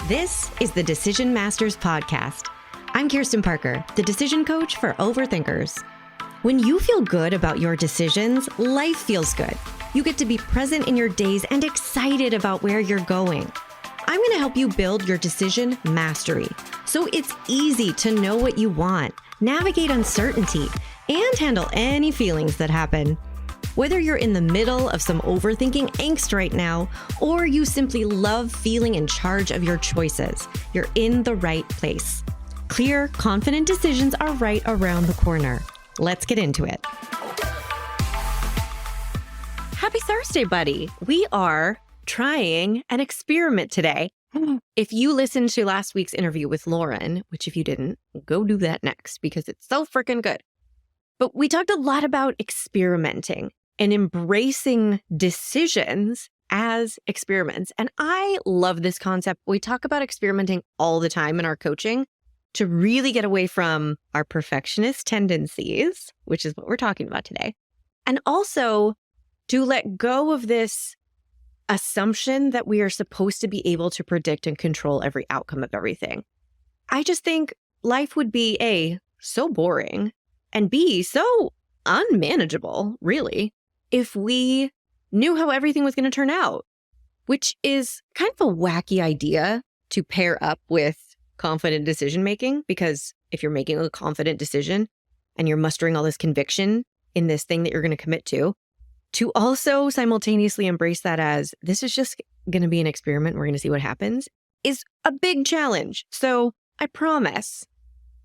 This is the Decision Masters Podcast. I'm Kirsten Parker, the decision coach for overthinkers. When you feel good about your decisions, life feels good. You get to be present in your days and excited about where you're going. I'm going to help you build your decision mastery so it's easy to know what you want, navigate uncertainty, and handle any feelings that happen. Whether you're in the middle of some overthinking angst right now, or you simply love feeling in charge of your choices, you're in the right place. Clear, confident decisions are right around the corner. Let's get into it. Happy Thursday, buddy. We are trying an experiment today. If you listened to last week's interview with Lauren, which if you didn't, go do that next because it's so freaking good. But we talked a lot about experimenting and embracing decisions as experiments. And I love this concept. We talk about experimenting all the time in our coaching to really get away from our perfectionist tendencies, which is what we're talking about today. And also to let go of this assumption that we are supposed to be able to predict and control every outcome of everything. I just think life would be A, so boring, and B, so unmanageable, really, if we knew how everything was going to turn out, which is kind of a wacky idea to pair up with confident decision making, because if you're making a confident decision and you're mustering all this conviction in this thing that you're going to commit to also simultaneously embrace that as this is just going to be an experiment, we're going to see what happens, is a big challenge. So I promise,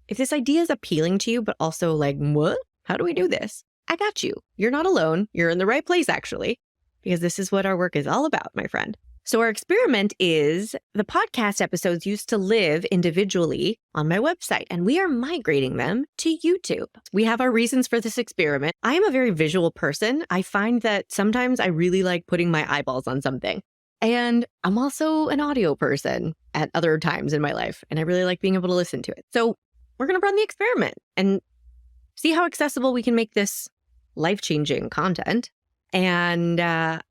if this idea is appealing to you, but also like, what? How do we do this? I got you. You're not alone. You're in the right place, actually, because this is what our work is all about, my friend. So our experiment is the podcast episodes used to live individually on my website, and we are migrating them to YouTube. We have our reasons for this experiment. I am a very visual person. I find that sometimes I really like putting my eyeballs on something. And I'm also an audio person at other times in my life, and I really like being able to listen to it. So we're going to run the experiment and see how accessible we can make this life-changing content. And I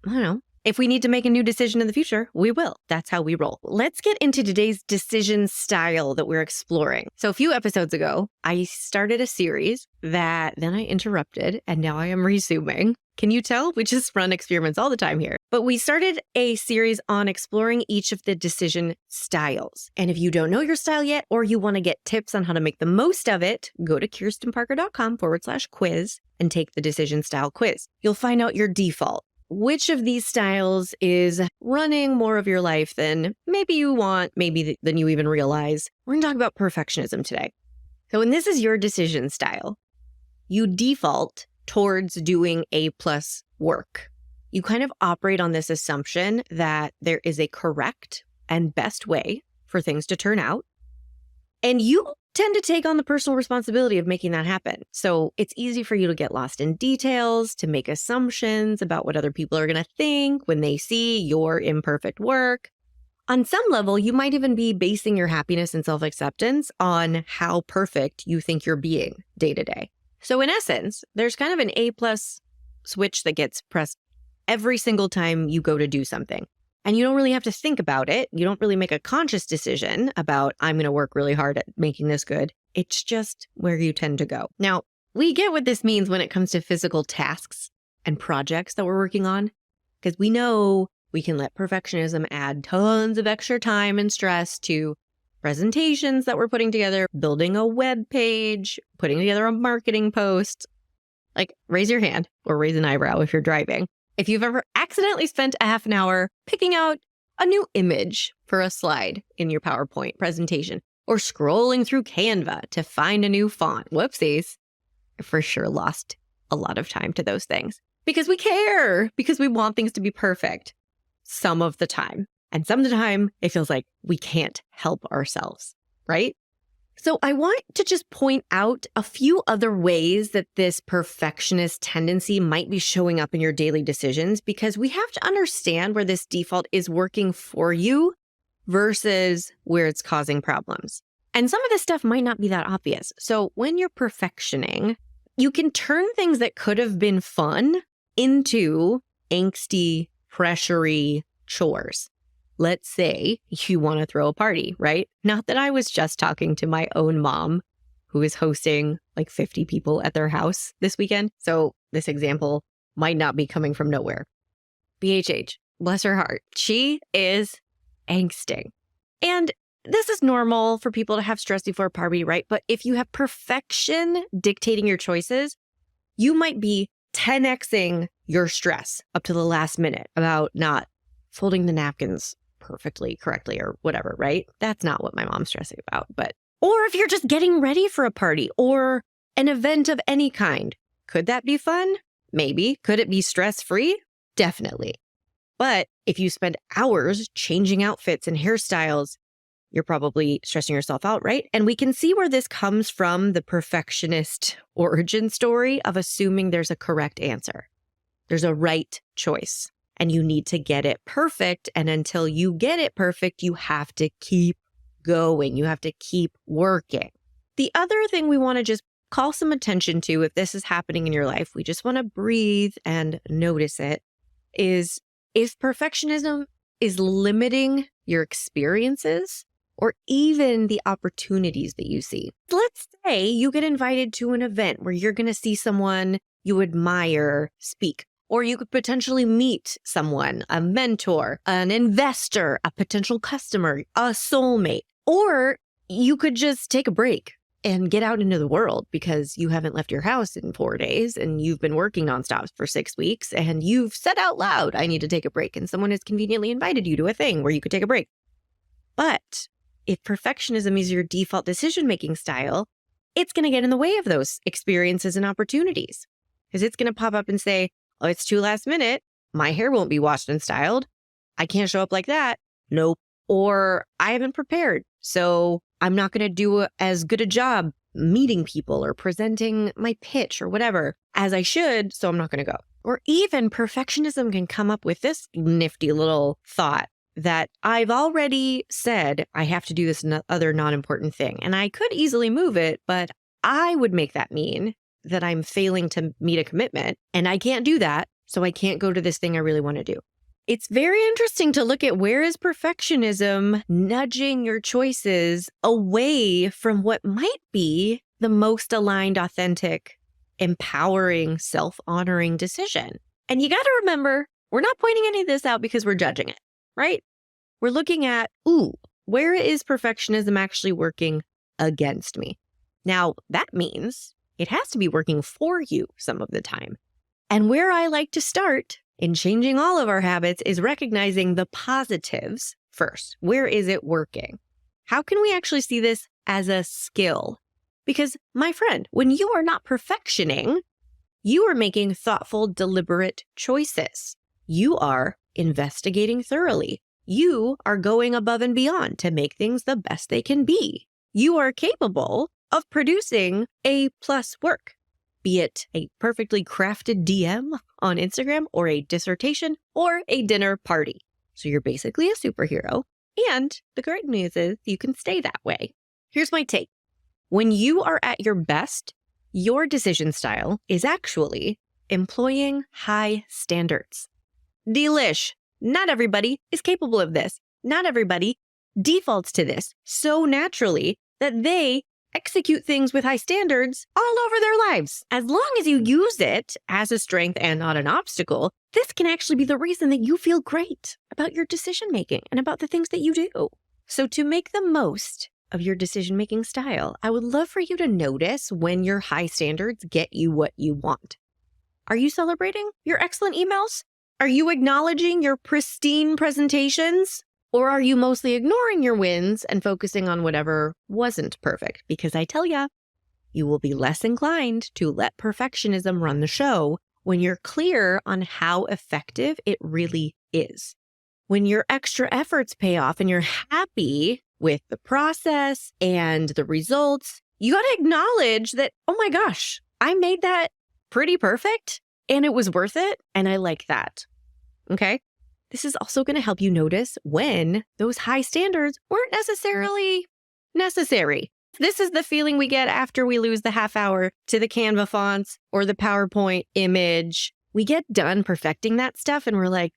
don't know, if we need to make a new decision in the future, we will. That's how we roll. Let's get into today's decision style that we're exploring. So a few episodes ago, I started a series that then I interrupted, and now I am resuming. Can you tell? We just run experiments all the time here. But we started a series on exploring each of the decision styles. And if you don't know your style yet, or you want to get tips on how to make the most of it, go to kirstenparker.com/quiz and take the decision style quiz. You'll find out your default. Which of these styles is running more of your life than maybe you want, maybe than you even realize? We're going to talk about perfectionism today. So when this is your decision style, you default towards doing A+ work. You kind of operate on this assumption that there is a correct and best way for things to turn out. And you tend to take on the personal responsibility of making that happen. So it's easy for you to get lost in details, to make assumptions about what other people are going to think when they see your imperfect work. On some level, you might even be basing your happiness and self-acceptance on how perfect you think you're being day to day. So in essence, there's kind of an A+ switch that gets pressed every single time you go to do something. And you don't really have to think about it. You don't really make a conscious decision about, I'm going to work really hard at making this good. It's just where you tend to go. Now, we get what this means when it comes to physical tasks and projects that we're working on, because we know we can let perfectionism add tons of extra time and stress to presentations that we're putting together, building a web page, putting together a marketing post. Like, raise your hand or raise an eyebrow if you're driving. If you've ever accidentally spent a half an hour picking out a new image for a slide in your PowerPoint presentation, or scrolling through Canva to find a new font, whoopsies, I for sure lost a lot of time to those things. Because we care, because we want things to be perfect some of the time. And some of the time, it feels like we can't help ourselves, right? So I want to just point out a few other ways that this perfectionist tendency might be showing up in your daily decisions, because we have to understand where this default is working for you versus where it's causing problems. And some of this stuff might not be that obvious. So when you're perfectioning, you can turn things that could have been fun into angsty, pressury chores. Let's say you want to throw a party, right? Not that I was just talking to my own mom who is hosting like 50 people at their house this weekend. So this example might not be coming from nowhere. BHH, bless her heart. She is angsting. And this is normal for people to have stress before a party, right? But if you have perfection dictating your choices, you might be 10xing your stress up to the last minute about not folding the napkins perfectly, correctly, or whatever, right? That's not what my mom's stressing about. Or if you're just getting ready for a party or an event of any kind, could that be fun? Maybe. Could it be stress-free? Definitely. But if you spend hours changing outfits and hairstyles, you're probably stressing yourself out, right? And we can see where this comes from, the perfectionist origin story of assuming there's a correct answer. There's a right choice, and you need to get it perfect. And until you get it perfect, you have to keep going. You have to keep working. The other thing we want to just call some attention to, if this is happening in your life, we just want to breathe and notice it, is if perfectionism is limiting your experiences or even the opportunities that you see. Let's say you get invited to an event where you're going to see someone you admire speak, or you could potentially meet someone, a mentor, an investor, a potential customer, a soulmate, or you could just take a break and get out into the world because you haven't left your house in 4 days and you've been working nonstop for 6 weeks and you've said out loud, I need to take a break. And someone has conveniently invited you to a thing where you could take a break. But if perfectionism is your default decision-making style, it's going to get in the way of those experiences and opportunities because it's going to pop up and say, oh, it's too last minute. My hair won't be washed and styled. I can't show up like that. Nope. Or I haven't prepared. So I'm not going to do as good a job meeting people or presenting my pitch or whatever as I should. So I'm not going to go. Or even perfectionism can come up with this nifty little thought that I've already said I have to do this other non-important thing. And I could easily move it, but I would make that mean that I'm failing to meet a commitment and I can't do that. So I can't go to this thing I really want to do. It's very interesting to look at where is perfectionism nudging your choices away from what might be the most aligned, authentic, empowering, self-honoring decision. And you got to remember, we're not pointing any of this out because we're judging it, right? We're looking at, where is perfectionism actually working against me? Now, that means it has to be working for you some of the time. And where I like to start in changing all of our habits is recognizing the positives first. Where is it working? How can we actually see this as a skill? Because, my friend, when you are not perfectioning, you are making thoughtful, deliberate choices. You are investigating thoroughly. You are going above and beyond to make things the best they can be. You are capable of producing A+ work, be it a perfectly crafted DM on Instagram or a dissertation or a dinner party. So you're basically a superhero. And the great news is you can stay that way. Here's my take. When you are at your best, your decision style is actually employing high standards. Delish. Not everybody is capable of this. Not everybody defaults to this so naturally that they execute things with high standards all over their lives. As long as you use it as a strength and not an obstacle, this can actually be the reason that you feel great about your decision making and about the things that you do. So to make the most of your decision-making style, I would love for you to notice when your high standards get you what you want. Are you celebrating your excellent emails? Are you acknowledging your pristine presentations? Or are you mostly ignoring your wins and focusing on whatever wasn't perfect? Because I tell ya, you will be less inclined to let perfectionism run the show when you're clear on how effective it really is. When your extra efforts pay off and you're happy with the process and the results, you got to acknowledge that, oh my gosh, I made that pretty perfect and it was worth it. And I like that. Okay. This is also going to help you notice when those high standards weren't necessarily necessary. This is the feeling we get after we lose the half hour to the Canva fonts or the PowerPoint image. We get done perfecting that stuff and we're like,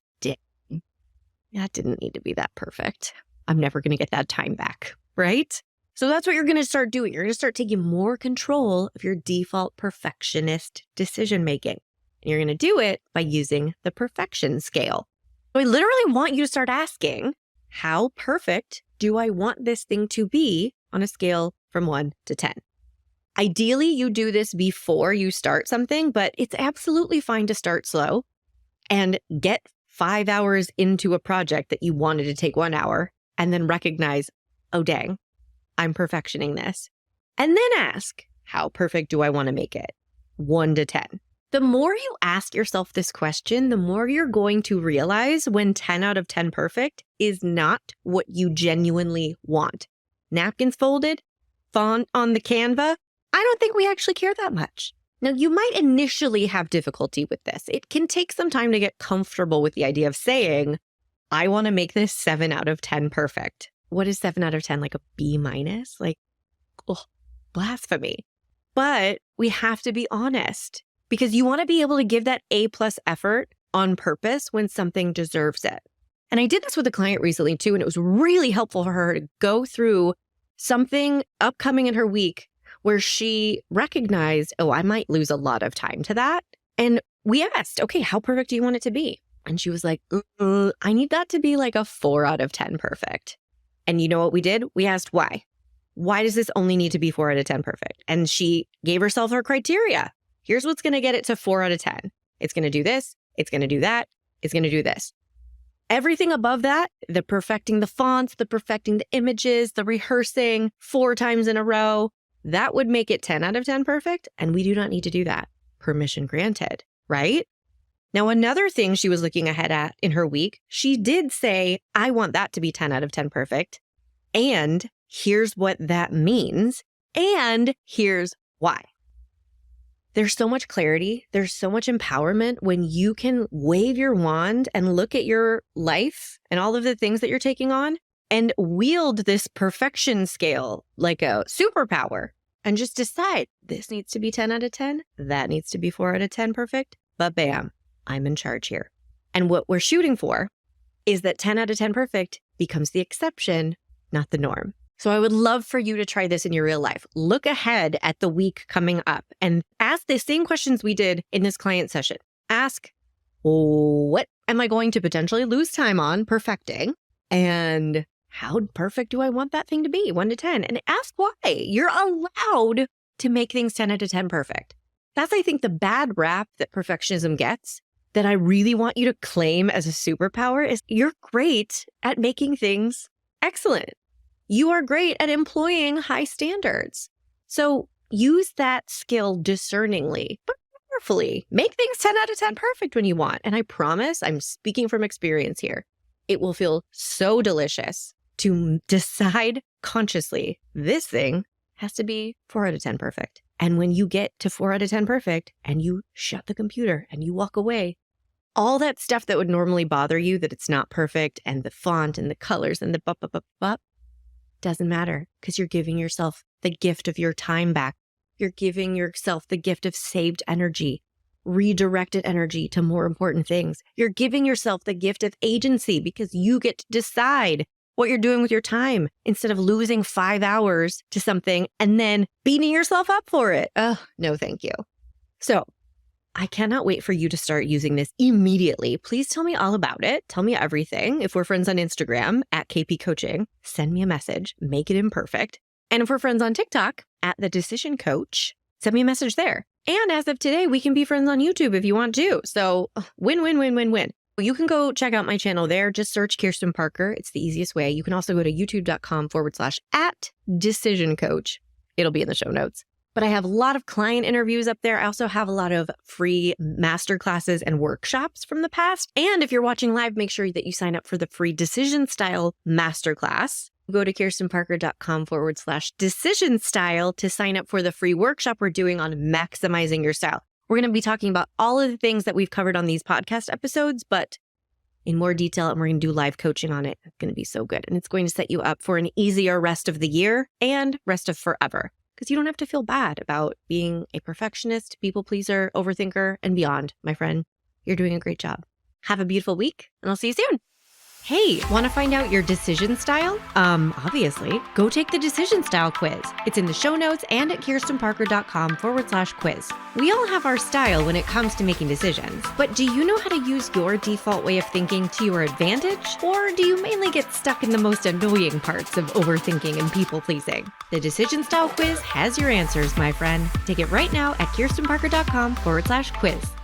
that didn't need to be that perfect. I'm never going to get that time back, right? So that's what you're going to start doing. You're going to start taking more control of your default perfectionist decision making. And you're going to do it by using the perfection scale. So I literally want you to start asking, how perfect do I want this thing to be on a scale from 1 to 10? Ideally, you do this before you start something, but it's absolutely fine to start slow and get 5 hours into a project that you wanted to take 1 hour and then recognize, oh, dang, I'm perfectioning this. And then ask, how perfect do I want to make it? 1 to 10. The more you ask yourself this question, the more you're going to realize when 10 out of 10 perfect is not what you genuinely want. Napkins folded, font on the Canva. I don't think we actually care that much. Now, you might initially have difficulty with this. It can take some time to get comfortable with the idea of saying, I want to make this 7 out of 10 perfect. What is 7 out of 10? Like a B minus? Like, oh, blasphemy. But we have to be honest because you want to be able to give that A+ effort on purpose when something deserves it. And I did this with a client recently too, and it was really helpful for her to go through something upcoming in her week where she recognized, oh, I might lose a lot of time to that. And we asked, okay, how perfect do you want it to be? And she was like, I need that to be like a 4 out of 10 perfect. And you know what we did? We asked why. Why does this only need to be 4 out of 10 perfect? And she gave herself her criteria. Here's what's going to get it to 4 out of 10. It's going to do this. It's going to do that. It's going to do this. Everything above that, the perfecting the fonts, the perfecting the images, the rehearsing 4 times in a row, that would make it 10 out of 10 perfect. And we do not need to do that. Permission granted, right? Now, another thing she was looking ahead at in her week, she did say, I want that to be 10 out of 10 perfect. And here's what that means. And here's why. There's so much clarity. There's so much empowerment when you can wave your wand and look at your life and all of the things that you're taking on and wield this perfection scale like a superpower and just decide this needs to be 10 out of 10. That needs to be 4 out of 10 perfect. But bam, I'm in charge here. And what we're shooting for is that 10 out of 10 perfect becomes the exception, not the norm. So I would love for you to try this in your real life. Look ahead at the week coming up and ask the same questions we did in this client session. Ask, what am I going to potentially lose time on perfecting? And how perfect do I want that thing to be? 1 to 10. And ask why. You're allowed to make things 10 out of 10 perfect. That's, I think, the bad rap that perfectionism gets that I really want you to claim as a superpower is you're great at making things excellent. You are great at employing high standards. So use that skill discerningly, but carefully. Make things 10 out of 10 perfect when you want. And I promise, I'm speaking from experience here, it will feel so delicious to decide consciously, this thing has to be 4 out of 10 perfect. And when you get to 4 out of 10 perfect and you shut the computer and you walk away, all that stuff that would normally bother you, that it's not perfect and the font and the colors and the doesn't matter because you're giving yourself the gift of your time back. You're giving yourself the gift of saved energy, redirected energy to more important things. You're giving yourself the gift of agency because you get to decide what you're doing with your time instead of losing 5 hours to something and then beating yourself up for it. Oh, no, thank you. So I cannot wait for you to start using this immediately. Please tell me all about it. Tell me everything. If we're friends on Instagram at KP Coaching, send me a message, make it imperfect. And if we're friends on TikTok at The Decision Coach, send me a message there. And as of today, we can be friends on YouTube if you want to. So win, win, win, win, win. You can go check out my channel there. Just search Kirsten Parker. It's the easiest way. You can also go to youtube.com/@decisioncoach. It'll be in the show notes. But I have a lot of client interviews up there. I also have a lot of free masterclasses and workshops from the past. And if you're watching live, make sure that you sign up for the free decision style masterclass. Go to kirstenparker.com/decision style to sign up for the free workshop we're doing on maximizing your style. We're going to be talking about all of the things that we've covered on these podcast episodes, but in more detail, and we're going to do live coaching on it. It's going to be so good. And it's going to set you up for an easier rest of the year and rest of forever. Because you don't have to feel bad about being a perfectionist, people pleaser, overthinker, and beyond, my friend. You're doing a great job. Have a beautiful week, and I'll see you soon. Hey, want to find out your decision style? Obviously, go take the decision style quiz. It's in the show notes and at kirstenparker.com/quiz. We all have our style when it comes to making decisions, but do you know how to use your default way of thinking to your advantage? Or do you mainly get stuck in the most annoying parts of overthinking and people pleasing? The decision style quiz has your answers, my friend. Take it right now at kirstenparker.com/quiz.